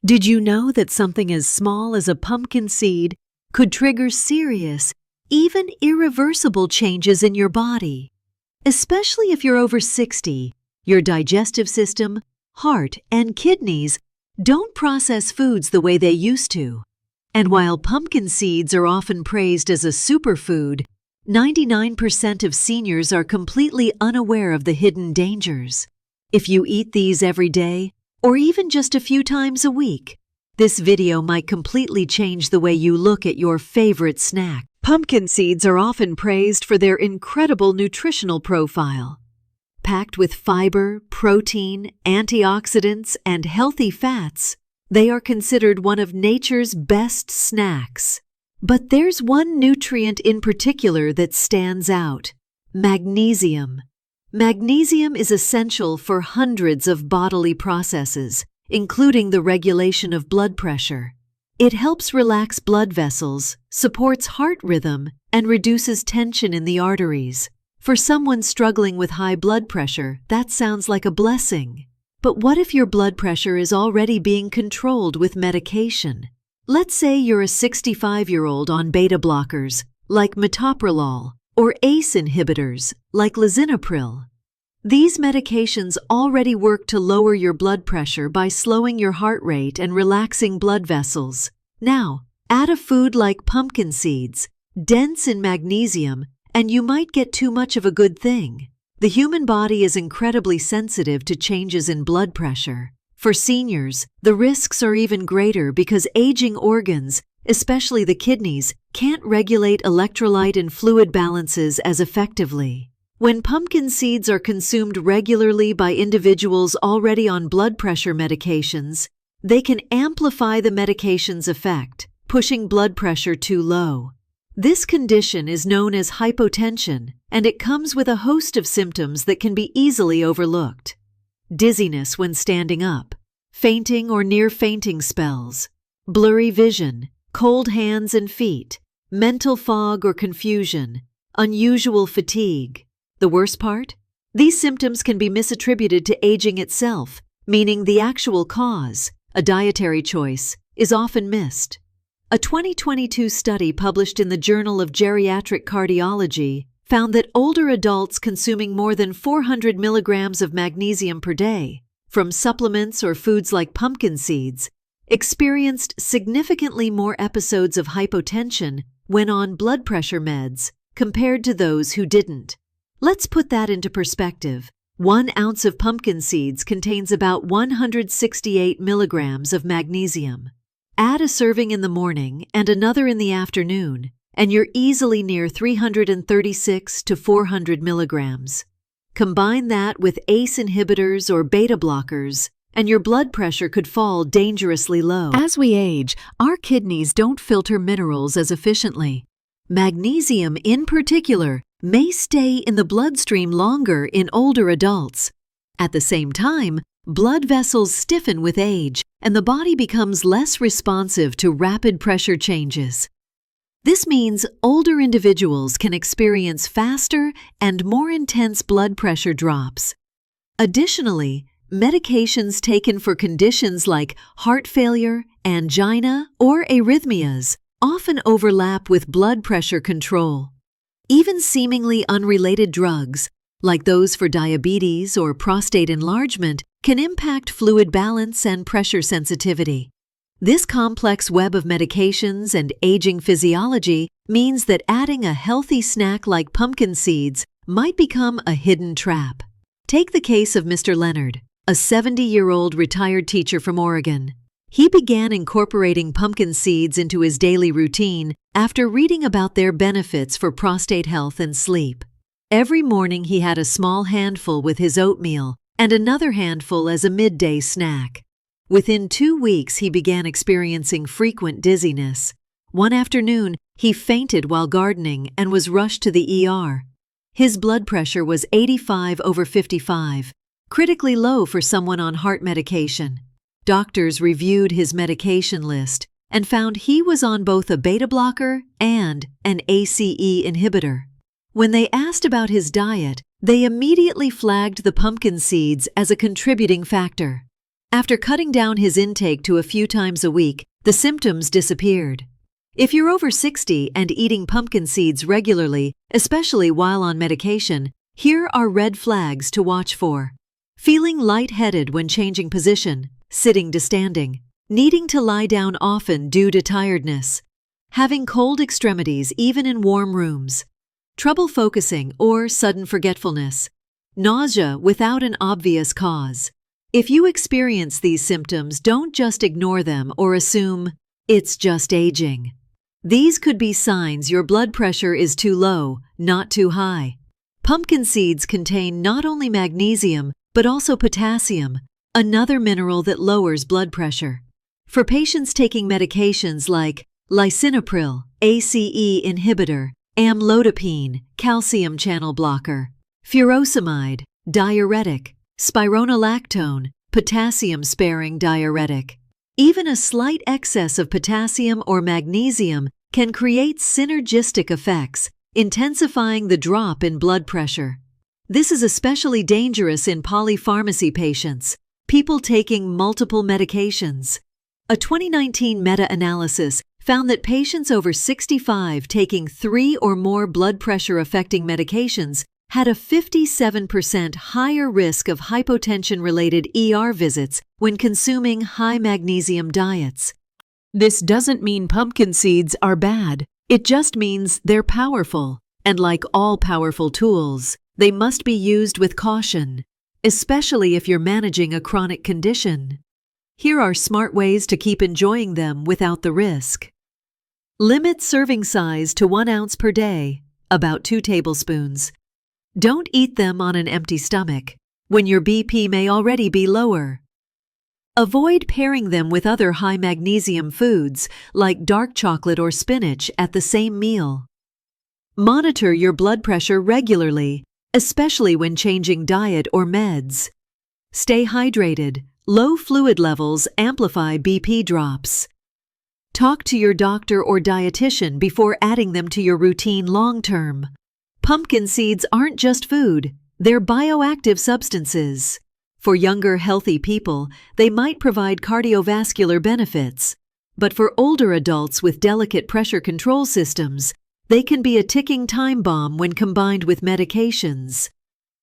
Did you know that something as small as a pumpkin seed could trigger serious, even irreversible changes in your body? Especially if you're over 60, your digestive system, heart, and kidneys don't process foods the way they used to. And while pumpkin seeds are often praised as a superfood, 99% of seniors are completely unaware of the hidden dangers. If you eat these every day, or even just a few times a week, this video might completely change the way you look at your favorite snack. Pumpkin seeds are often praised for their incredible nutritional profile. Packed with fiber, protein, antioxidants, and healthy fats, they are considered one of nature's best snacks. But there's one nutrient in particular that stands out: magnesium. Magnesium is essential for hundreds of bodily processes, including the regulation of blood pressure. It helps relax blood vessels, supports heart rhythm, and reduces tension in the arteries. For someone struggling with high blood pressure, that sounds like a blessing. But what if your blood pressure is already being controlled with medication? Let's say you're a 65-year-old on beta blockers, like metoprolol, or ACE inhibitors, like lisinopril. These medications already work to lower your blood pressure by slowing your heart rate and relaxing blood vessels. Now, add a food like pumpkin seeds, dense in magnesium, and you might get too much of a good thing. The human body is incredibly sensitive to changes in blood pressure. For seniors, the risks are even greater because aging organs, especially the kidneys, can't regulate electrolyte and fluid balances as effectively. When pumpkin seeds are consumed regularly by individuals already on blood pressure medications, they can amplify the medication's effect, pushing blood pressure too low. This condition is known as hypotension, and it comes with a host of symptoms that can be easily overlooked: dizziness when standing up, fainting or near-fainting spells, blurry vision, cold hands and feet, mental fog or confusion, unusual fatigue. The worst part? These symptoms can be misattributed to aging itself, meaning the actual cause, a dietary choice, is often missed. A 2022 study published in the Journal of Geriatric Cardiology found that older adults consuming more than 400 milligrams of magnesium per day from supplements or foods like pumpkin seeds experienced significantly more episodes of hypotension when on blood pressure meds compared to those who didn't. Let's put that into perspective. 1 ounce of pumpkin seeds contains about 168 milligrams of magnesium. Add a serving in the morning and another in the afternoon, and you're easily near 336 to 400 milligrams. Combine that with ACE inhibitors or beta blockers, and your blood pressure could fall dangerously low. As we age, our kidneys don't filter minerals as efficiently. Magnesium, in particular, may stay in the bloodstream longer in older adults. At the same time, blood vessels stiffen with age, and the body becomes less responsive to rapid pressure changes. This means older individuals can experience faster and more intense blood pressure drops. Additionally, medications taken for conditions like heart failure, angina, or arrhythmias often overlap with blood pressure control. Even seemingly unrelated drugs, like those for diabetes or prostate enlargement, can impact fluid balance and pressure sensitivity. This complex web of medications and aging physiology means that adding a healthy snack like pumpkin seeds might become a hidden trap. Take the case of Mr. Leonard, a 70-year-old retired teacher from Oregon. He began incorporating pumpkin seeds into his daily routine after reading about their benefits for prostate health and sleep. Every morning he had a small handful with his oatmeal and another handful as a midday snack. Within 2 weeks, he began experiencing frequent dizziness. One afternoon, he fainted while gardening and was rushed to the ER. His blood pressure was 85/55, critically low for someone on heart medication. Doctors reviewed his medication list and found he was on both a beta blocker and an ACE inhibitor. When they asked about his diet, they immediately flagged the pumpkin seeds as a contributing factor. After cutting down his intake to a few times a week, the symptoms disappeared. If you're over 60 and eating pumpkin seeds regularly, especially while on medication, here are red flags to watch for. Feeling lightheaded when changing position, sitting to standing, needing to lie down often due to tiredness, having cold extremities even in warm rooms, trouble focusing or sudden forgetfulness, nausea without an obvious cause. If you experience these symptoms, don't just ignore them or assume it's just aging. These could be signs your blood pressure is too low, not too high. Pumpkin seeds contain not only magnesium, but also potassium, another mineral that lowers blood pressure. For patients taking medications like lisinopril, ACE inhibitor, amlodipine, calcium channel blocker, furosemide, diuretic, spironolactone, potassium-sparing diuretic. Even a slight excess of potassium or magnesium can create synergistic effects, intensifying the drop in blood pressure. This is especially dangerous in polypharmacy patients, people taking multiple medications. A 2019 meta-analysis found that patients over 65 taking 3 or more blood pressure-affecting medications had a 57% higher risk of hypotension-related ER visits when consuming high-magnesium diets. This doesn't mean pumpkin seeds are bad. It just means they're powerful. And like all powerful tools, they must be used with caution, especially if you're managing a chronic condition. Here are smart ways to keep enjoying them without the risk. Limit serving size to 1 ounce per day, about 2 tablespoons. Don't eat them on an empty stomach, when your BP may already be lower. Avoid pairing them with other high-magnesium foods like dark chocolate or spinach at the same meal. Monitor your blood pressure regularly, especially when changing diet or meds. Stay hydrated. Low fluid levels amplify BP drops. Talk to your doctor or dietitian before adding them to your routine long-term. Pumpkin seeds aren't just food, they're bioactive substances. For younger, healthy people, they might provide cardiovascular benefits. But for older adults with delicate pressure control systems, they can be a ticking time bomb when combined with medications.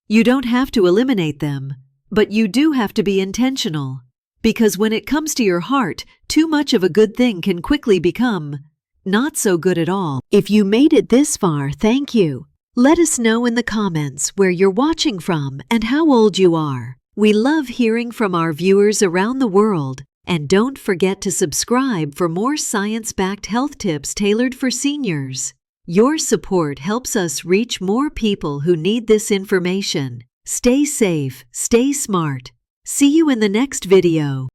You don't have to eliminate them, but you do have to be intentional. Because when it comes to your heart, too much of a good thing can quickly become not so good at all. If you made it this far, thank you. Let us know in the comments where you're watching from and how old you are. We love hearing from our viewers around the world. And don't forget to subscribe for more science-backed health tips tailored for seniors. Your support helps us reach more people who need this information. Stay safe, stay smart. See you in the next video.